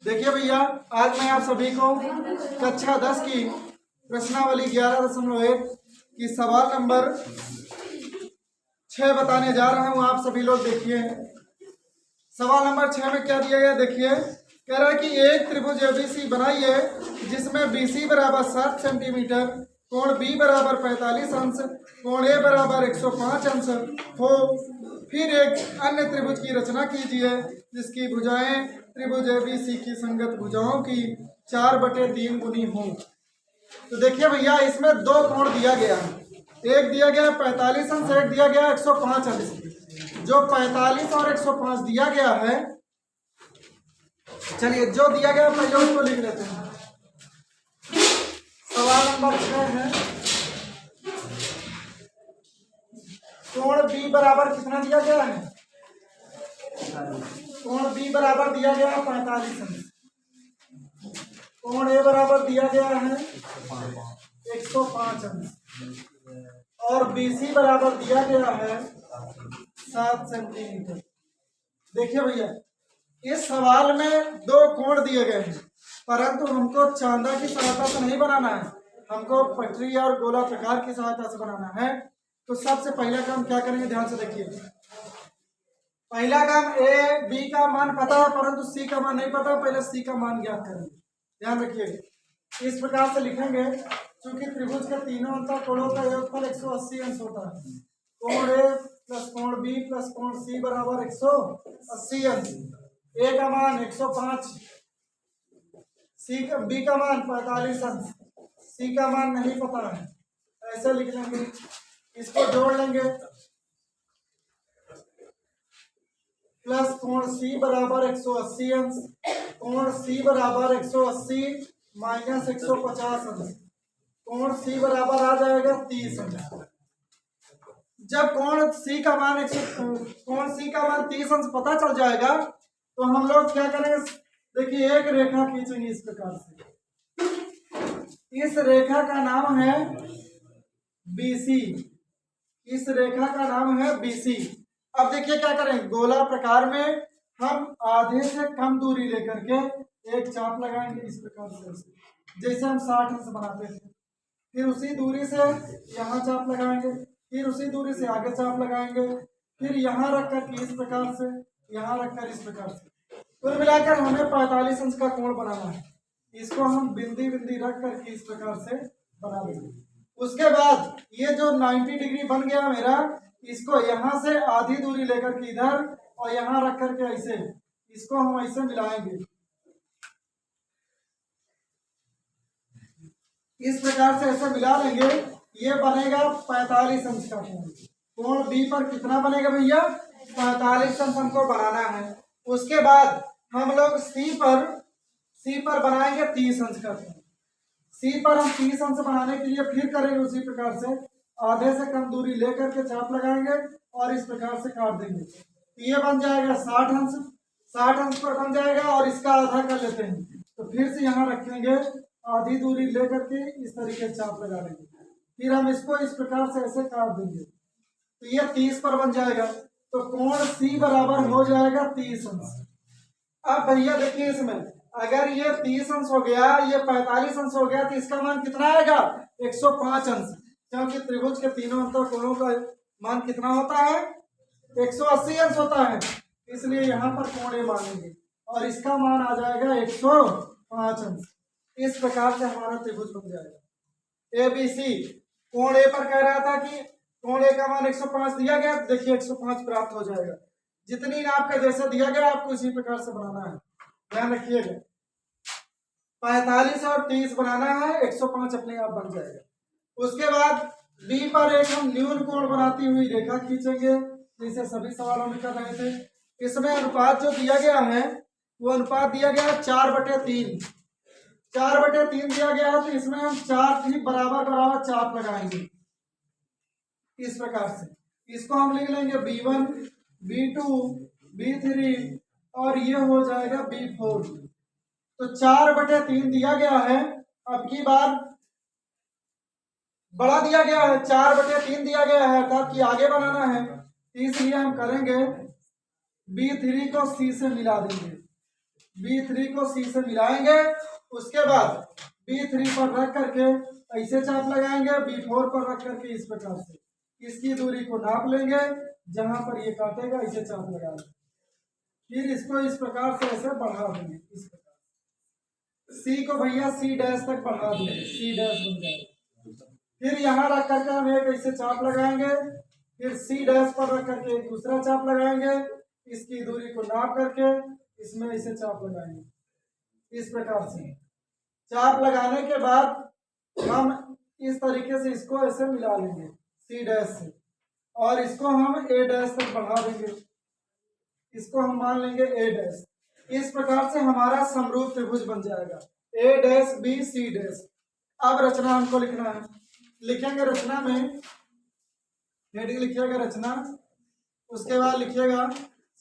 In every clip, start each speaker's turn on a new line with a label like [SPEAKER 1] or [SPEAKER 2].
[SPEAKER 1] देखिए भैया, आज मैं आप सभी को कक्षा 10 की प्रश्नावली 11.1 की सवाल नंबर 6 बताने जा रहा हूं। आप सभी लोग देखिए, सवाल नंबर 6 में क्या दिया गया देखिए। कह रहा है कि एक त्रिभुज एबीसी बनाइए जिसमें बीसी बराबर 7 सेंटीमीटर, कोण बी बराबर 45 अंश, कोण ए बराबर 105 अंश हो। फिर एक अन्य त्रिभुज की रचना कीजिए जिसकी भुजाएं त्रिभुज एबीसी की संगत भुजाओं की 4/3 गुनी हो। तो देखिए भैया, इसमें दो कोण दिया गया है। एक दिया गया 45 अंश, एक दिया गया 105 अंश। जो 45 और 105 दिया गया है, चलिए जो दिया गया पहले उसको लिख लेते हैं। सवाल नंबर 6 है, कोण बी बराबर कितना दिया गया है? कोण बी बराबर दिया गया है 45 अंश, कोण ए बराबर दिया गया है 105 अंश और बीसी बराबर दिया गया है 7 सेंटीमीटर। देखिए भैया, इस सवाल में दो कोण दिए गए हैं, परंतु हमको चांदा की सहायता से नहीं बनाना है, हमको पटरी और गोला प्रकार की सहायता से बनाना है। तो सबसे पहला काम क्या करेंगे, ध्यान से देखिए। पहला काम ए बी का मान पता है परंतु सी का मान नहीं पता, पहले सी का मान ज्ञात करेंगे। ध्यान रखिएगा, इस प्रकार से लिखेंगे। क्योंकि त्रिभुज के तीनों अंतर कोणों का योगफल 180 अंश होता है। कोण ए प्लस कोण बी प्लस कोण सी बराबर 180 अंश। ए का मान 105, बी का मान 45 अंश, सी का मान नहीं पता है, ऐसे लिख लेंगे। इसको जोड़ लेंगे, प्लस कोण सी बराबर 180 अंश, कोण सी बराबर 180 माइनस 150 अंश, कोण सी बराबर आ जाएगा 30 अंश। जब कोण सी का मान 30 अंश पता चल जाएगा तो हम लोग क्या करेंगे, देखिए एक रेखा खींचेंगे इस प्रकार से। इस रेखा का नाम है बीसी, इस रेखा का नाम है बीसी। अब देखिए क्या करें, गोला प्रकार में हम आधे से कम दूरी लेकर के एक चाप लगाएंगे इस प्रकार से, जैसे हम 60 अंश बनाते थे। फिर उसी दूरी से यहाँ चाप लगाएंगे, फिर उसी दूरी से आगे चाप लगाएंगे, फिर यहाँ रखकर इस प्रकार से, यहाँ रखकर इस प्रकार से। कुल मिलाकर हमें 45 अंश का कोण बनाना है। इसको हम बिंदी बिंदी रख कर इस प्रकार से बना देंगे। उसके बाद ये जो 90 डिग्री बन गया मेरा, इसको यहाँ से आधी दूरी लेकर के इधर और यहाँ रख करके ऐसे, इसको हम ऐसे मिलाएंगे इस प्रकार से, ऐसे मिला लेंगे। ये बनेगा 45 अंश का कोण। कोण बी पर कितना बनेगा भैया? 45 अंश हमको बनाना है। उसके बाद हम लोग सी पर बनाएंगे 30 अंश का कोण। सी पर हम 30 अंश बनाने के लिए फिर करेंगे उसी प्रकार से, आधे से कम दूरी लेकर के चाप लगाएंगे और इस प्रकार से काट देंगे। ये बन जाएगा 60 अंश, 60 अंश पर बन जाएगा और इसका आधा कर लेते हैं। तो फिर से यहाँ रखेंगे, आधी दूरी लेकर के इस तरीके से चाप लगा लेंगे, फिर हम इसको इस प्रकार से ऐसे काट देंगे। तो ये 30 पर बन जाएगा, तो कोण सी बराबर हो जाएगा 30 अंश। अब भैया देखिए, इसमें अगर ये 30 अंश हो गया, ये 45 अंश हो गया, तो इसका मान कितना आएगा? 105 अंश। क्योंकि त्रिभुज के तीनों अंतर कोणों का मान कितना होता है? 180 अंश होता है, इसलिए यहाँ पर कोण ए मानेंगे और इसका मान आ जाएगा 105 अंश। इस प्रकार से हमारा त्रिभुज बन जाएगा एबीसी। कोण ए पर कह रहा था कि कोण ए का मान 105 दिया गया, देखिए 105 प्राप्त हो जाएगा। जितनी नाप का जैसा दिया गया आपको इसी प्रकार से बनाना है, ध्यान रखिएगा। 45 और 30 बनाना है, 105 अपने आप बन जाएगा। उसके बाद बी पर एक हम न्यून कोण बनाती हुई रेखा खींचेंगे, जैसे सभी सवालों में कर रहे थे। इसमें अनुपात जो दिया गया है वो अनुपात दिया गया है 4/3। 4/3 दिया गया है, तो इसमें हम 4 ठीक बराबर बराबर चाप लगाएंगे इस प्रकार से। इसको हम लिख लेंगे B1, B2, B3 और ये हो जाएगा B4। तो 4/3 दिया गया है। अब की बार बड़ा दिया गया है, 4/3 दिया गया है, अर्थात कि आगे बनाना है, इसलिए हम करेंगे B3 को C से मिला देंगे। B3 को C से मिलाएंगे, उसके बाद B3 पर रख करके ऐसे चाप लगाएंगे, B4 पर रख करके इस प्रकार से इसकी दूरी को नाप लेंगे, जहां पर ये काटेगा इसे चाप लगा लेंगे, फिर इसको इस प्रकार से ऐसे बढ़ा देंगे, इस प्रकार C को भैया C डैश तक बढ़ा देंगे, C डैश बन जाएगा। फिर यहाँ रख करके हम एक ऐसे चाप लगाएंगे, फिर C डैश पर रख करके एक दूसरा चाप लगाएंगे, इसकी दूरी को नाप करके इसमें ऐसे चाप लगाएंगे, इस प्रकार से चाप लगाने के बाद हम इस तरीके से इसको ऐसे मिला लेंगे C डैश से, और इसको हम A डैश तक बढ़ा देंगे, इसको हम मान लेंगे A डैश। इस प्रकार से हमारा समरूप त्रिभुज बन जाएगा A dash B C dash. अब रचना हमको लिखना है, लिखेंगे रचना में हेडिंग लिखिएगा रचना, उसके बाद लिखिएगा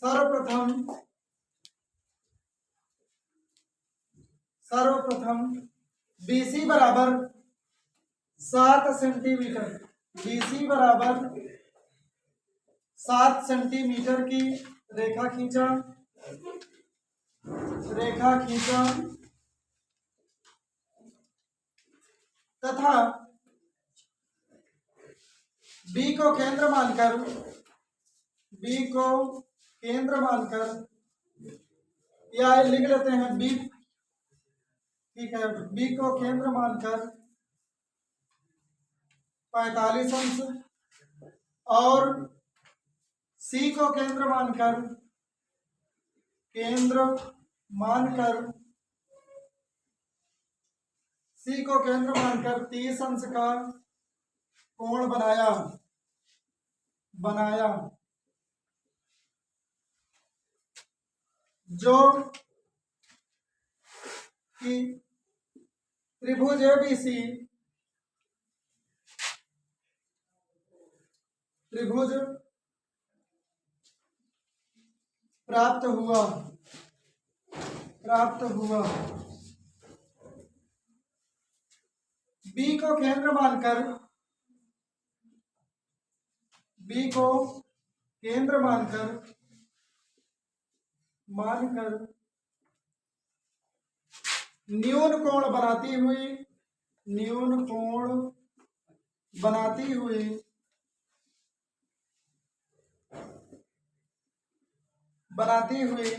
[SPEAKER 1] सर्वप्रथम BC बराबर 7 सेंटीमीटर, BC बराबर 7 सेंटीमीटर की रेखा खींचा तथा B को केंद्र मानकर या लिख लेते हैं B, ठीक है, B को केंद्र मानकर 45 अंश और C को केंद्र मानकर 30 अंश का कोण बनाया जो कि त्रिभुज ABC प्राप्त हुआ। B को केंद्र मानकर न्यून कोण बनाती हुई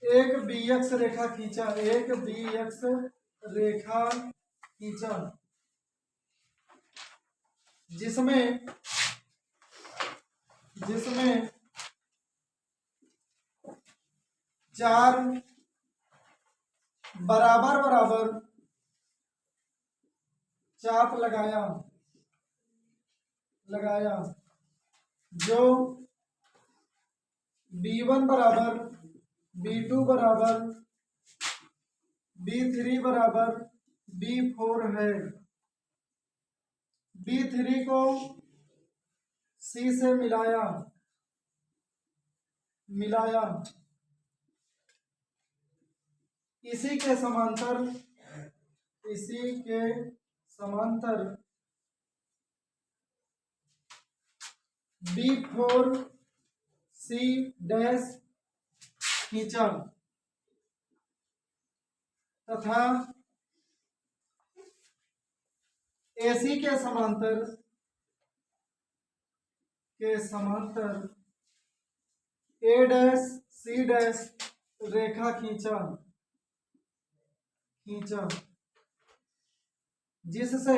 [SPEAKER 1] एक BX रेखा खींचा, जिसमें चार बराबर चाप लगाया जो B1 बराबर B2 बराबर B3 बराबर B4 है। B3 को C से मिलाया इसी के समांतर B4 C डैश खींचा तथा AC के समांतर A डैश C डैश रेखा खींचा जिससे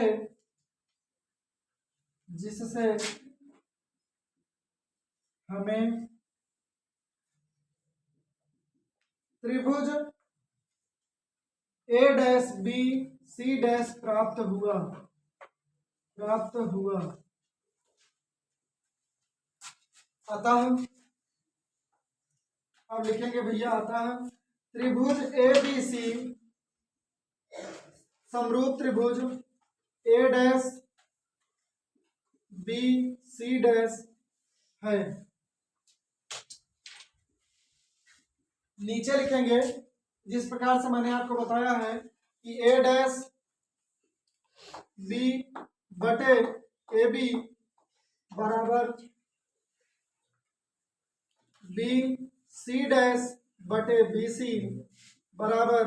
[SPEAKER 1] हमें त्रिभुज A dash B C dash प्राप्त हुआ। अतः अब लिखेंगे भैया, अतः त्रिभुज ABC समरूप त्रिभुज A dash B C dash है। नीचे लिखेंगे जिस प्रकार से मैंने आपको बताया है कि A डैश B बटे AB बराबर B सी डैश बटे बी सी बराबर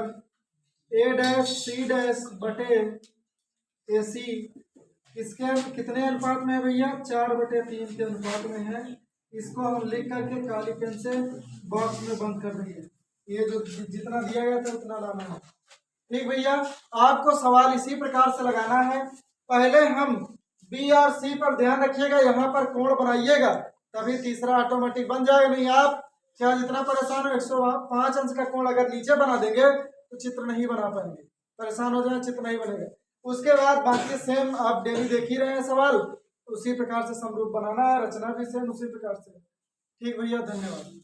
[SPEAKER 1] ए डैश सी डैश बटे ए सी। इसके कितने अनुपात में है भैया? 4/3 के अनुपात में है। इसको हम लिख करके काली पेन से बॉक्स में बंद कर देंगे। ये जो जितना दिया गया था उतना लाना है। ठीक भैया, आपको सवाल इसी प्रकार से लगाना है। पहले हम बी और सी पर ध्यान रखिएगा, यहाँ पर कोण बनाइएगा, तभी तीसरा ऑटोमेटिक बन जाएगा। नहीं आप क्या जितना परेशान हो, 105 अंश का कोण अगर नीचे बना देंगे तो चित्र नहीं बना पाएंगे, परेशान हो जाए, चित्र नहीं बनेगा। उसके बाद बाकी सेम आप डेली देख ही रहे हैं सवाल, उसी प्रकार से समरूप बनाना है, रचना भी सेम उसी प्रकार से। ठीक भैया, धन्यवाद।